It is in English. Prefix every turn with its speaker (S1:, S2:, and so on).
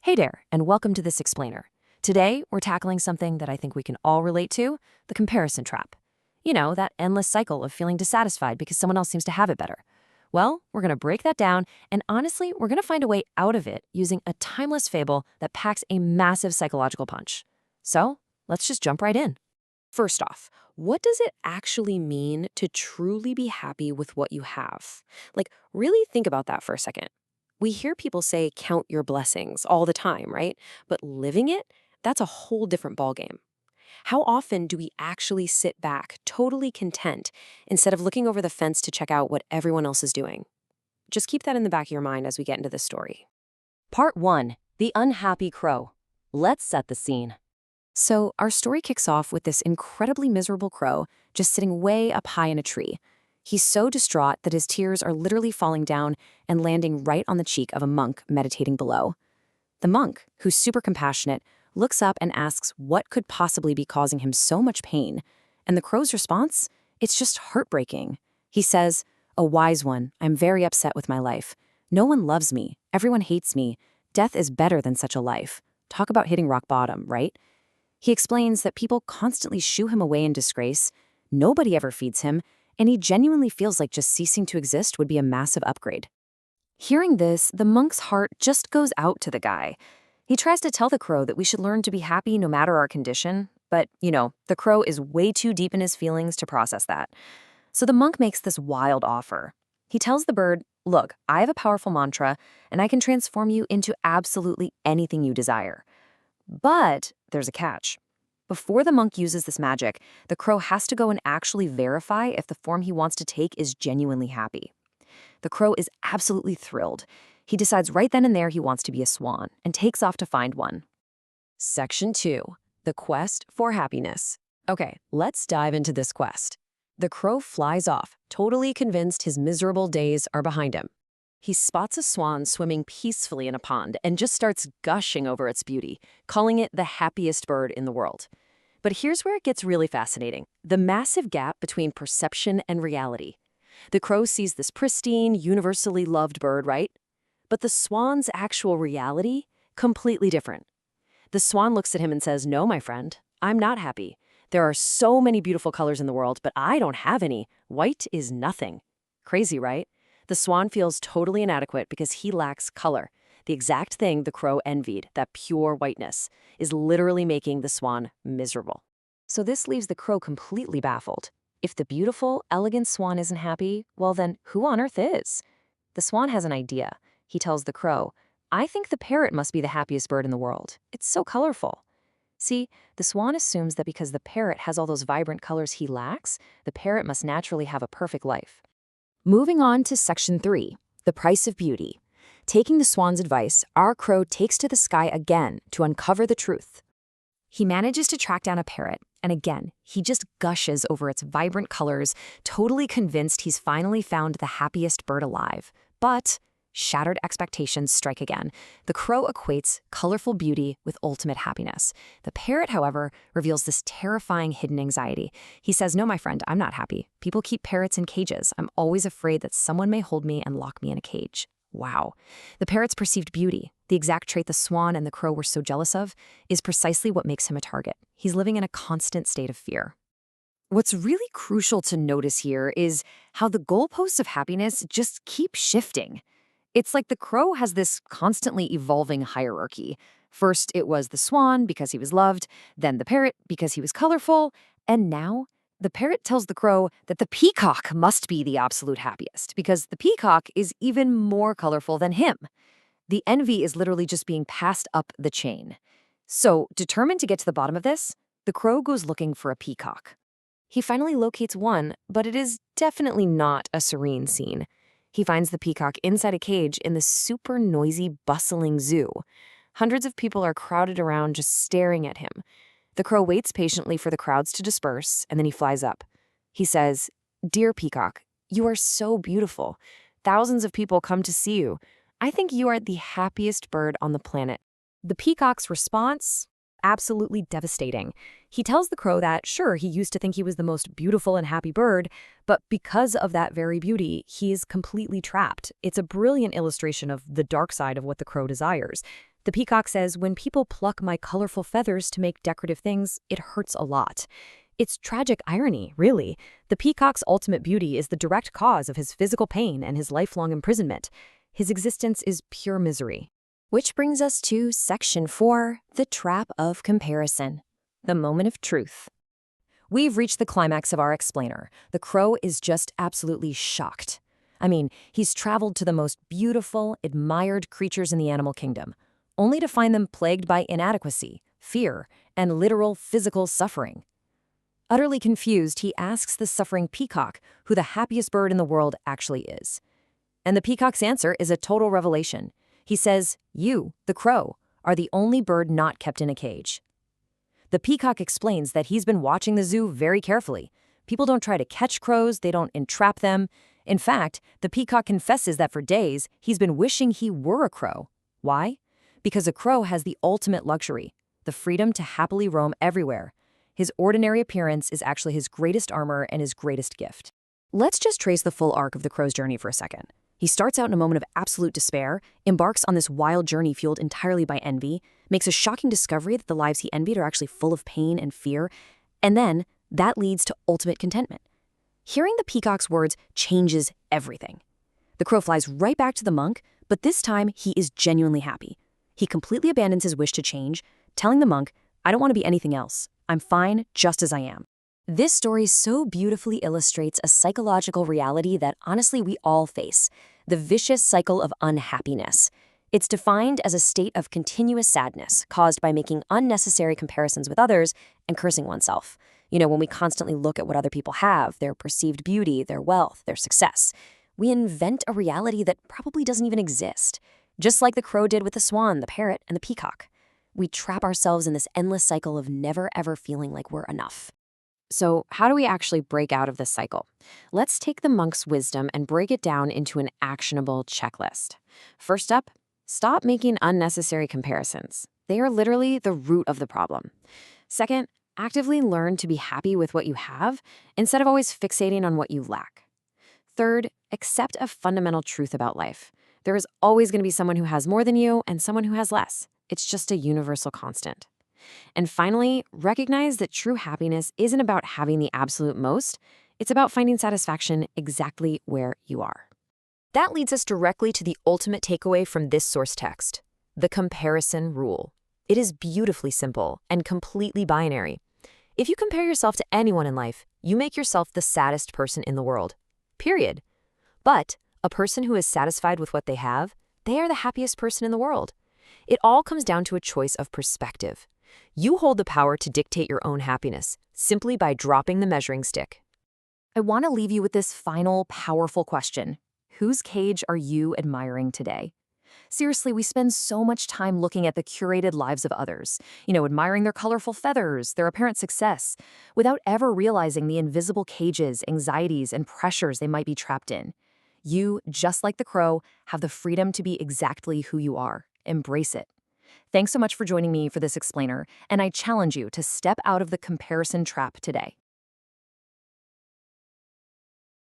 S1: Hey there, and welcome to This Explainer. Today, we're tackling something that I think we can all relate to, the comparison trap. You know, that endless cycle of feeling dissatisfied because someone else seems to have it better. Well, we're going to break that down, and honestly, we're going to find a way out of it using a timeless fable that packs a massive psychological punch. So, let's just jump right in. First off, what does it actually mean to truly be happy with what you have? Really think about that for a second. We hear people say count your blessings all the time, right? But living it, that's a whole different ballgame. How often do we actually sit back, totally content, instead of looking over the fence to check out what everyone else is doing? Just keep that in the back of your mind as we get into this story. Part 1. The Unhappy Crow. Let's set the scene. So, our story kicks off with this incredibly miserable crow just sitting way up high in a tree. He's so distraught that his tears are literally falling down and landing right on the cheek of a monk meditating below. The monk, who's super compassionate, looks up and asks what could possibly be causing him so much pain. And the crow's response? It's just heartbreaking. He says, "A wise one, I'm very upset with my life. No one loves me. Everyone hates me. Death is better than such a life." Talk about hitting rock bottom, right? He explains that people constantly shoo him away in disgrace, nobody ever feeds him, and he genuinely feels like just ceasing to exist would be a massive upgrade. Hearing this, the monk's heart just goes out to the guy. He tries to tell the crow that we should learn to be happy no matter our condition, but, the crow is way too deep in his feelings to process that. So the monk makes this wild offer. He tells the bird, "Look, I have a powerful mantra, and I can transform you into absolutely anything you desire. But there's a catch. Before the monk uses this magic, the crow has to go and actually verify if the form he wants to take is genuinely happy." The crow is absolutely thrilled. He decides right then and there he wants to be a swan and takes off to find one. Section 2. The Quest for Happiness. Okay, let's dive into this quest. The crow flies off, totally convinced his miserable days are behind him. He spots a swan swimming peacefully in a pond and just starts gushing over its beauty, calling it the happiest bird in the world. But here's where it gets really fascinating: the massive gap between perception and reality. The crow sees this pristine, universally loved bird, right? But the swan's actual reality, completely different. The swan looks at him and says, "No, my friend, I'm not happy. There are so many beautiful colors in the world, but I don't have any. White is nothing." Crazy, right? The swan feels totally inadequate because he lacks color. The exact thing the crow envied, that pure whiteness, is literally making the swan miserable. So this leaves the crow completely baffled. If the beautiful, elegant swan isn't happy, well then, who on earth is? The swan has an idea. He tells the crow, "I think the parrot must be the happiest bird in the world. It's so colorful." See, the swan assumes that because the parrot has all those vibrant colors he lacks, the parrot must naturally have a perfect life. Moving on to Section 3, the price of beauty. Taking the swan's advice, our crow takes to the sky again to uncover the truth. He manages to track down a parrot, and again, he just gushes over its vibrant colors, totally convinced he's finally found the happiest bird alive. But shattered expectations strike again. The crow equates colorful beauty with ultimate happiness. The parrot, however, reveals this terrifying hidden anxiety. He says, "No, my friend, I'm not happy. People keep parrots in cages. I'm always afraid that someone may hold me and lock me in a cage." Wow. The parrot's perceived beauty, the exact trait the swan and the crow were so jealous of, is precisely what makes him a target. He's living in a constant state of fear. What's really crucial to notice here is how the goalposts of happiness just keep shifting. It's like the crow has this constantly evolving hierarchy. First, it was the swan because he was loved, then the parrot because he was colorful, and now the parrot tells the crow that the peacock must be the absolute happiest because the peacock is even more colorful than him. The envy is literally just being passed up the chain. So, determined to get to the bottom of this, the crow goes looking for a peacock. He finally locates one, but it is definitely not a serene scene. He finds the peacock inside a cage in the super noisy, bustling zoo. Hundreds of people are crowded around just staring at him. The crow waits patiently for the crowds to disperse, and then he flies up. He says, "Dear peacock, you are so beautiful. Thousands of people come to see you. I think you are the happiest bird on the planet." The peacock's response? Absolutely devastating. He tells the crow that, sure, he used to think he was the most beautiful and happy bird, but because of that very beauty, he is completely trapped. It's a brilliant illustration of the dark side of what the crow desires. The peacock says, when people pluck my colorful feathers to make decorative things, it hurts a lot. It's tragic irony, really. The peacock's ultimate beauty is the direct cause of his physical pain and his lifelong imprisonment. His existence is pure misery. Which brings us to Section 4, the trap of comparison. The moment of truth. We've reached the climax of our explainer. The crow is just absolutely shocked. I mean, he's traveled to the most beautiful, admired creatures in the animal kingdom, only to find them plagued by inadequacy, fear, and literal physical suffering. Utterly confused, he asks the suffering peacock who the happiest bird in the world actually is. And the peacock's answer is a total revelation. He says, "You, the crow, are the only bird not kept in a cage." The peacock explains that he's been watching the zoo very carefully. People don't try to catch crows, they don't entrap them. In fact, the peacock confesses that for days, he's been wishing he were a crow. Why? Because a crow has the ultimate luxury, the freedom to happily roam everywhere. His ordinary appearance is actually his greatest armor and his greatest gift. Let's just trace the full arc of the crow's journey for a second. He starts out in a moment of absolute despair, embarks on this wild journey fueled entirely by envy, makes a shocking discovery that the lives he envied are actually full of pain and fear, and then that leads to ultimate contentment. Hearing the peacock's words changes everything. The crow flies right back to the monk, but this time he is genuinely happy. He completely abandons his wish to change, telling the monk, "I don't want to be anything else. I'm fine just as I am." This story so beautifully illustrates a psychological reality that honestly we all face, the vicious cycle of unhappiness. It's defined as a state of continuous sadness caused by making unnecessary comparisons with others and cursing oneself. When we constantly look at what other people have, their perceived beauty, their wealth, their success, we invent a reality that probably doesn't even exist. Just like the crow did with the swan, the parrot, and the peacock. We trap ourselves in this endless cycle of never ever feeling like we're enough. So how do we actually break out of this cycle? Let's take the monk's wisdom and break it down into an actionable checklist. First up, stop making unnecessary comparisons. They are literally the root of the problem. Second, actively learn to be happy with what you have instead of always fixating on what you lack. Third, accept a fundamental truth about life. There is always going to be someone who has more than you and someone who has less. It's just a universal constant. And finally, recognize that true happiness isn't about having the absolute most. It's about finding satisfaction exactly where you are. That leads us directly to the ultimate takeaway from this source text, the comparison rule. It is beautifully simple and completely binary. If you compare yourself to anyone in life, you make yourself the saddest person in the world. Period. But a person who is satisfied with what they have, they are the happiest person in the world. It all comes down to a choice of perspective. You hold the power to dictate your own happiness simply by dropping the measuring stick. I want to leave you with this final, powerful question. Whose cage are you admiring today? Seriously, we spend so much time looking at the curated lives of others, admiring their colorful feathers, their apparent success, without ever realizing the invisible cages, anxieties, and pressures they might be trapped in. You, just like the crow, have the freedom to be exactly who you are. Embrace it. Thanks so much for joining me for this explainer, and I challenge you to step out of the comparison trap today.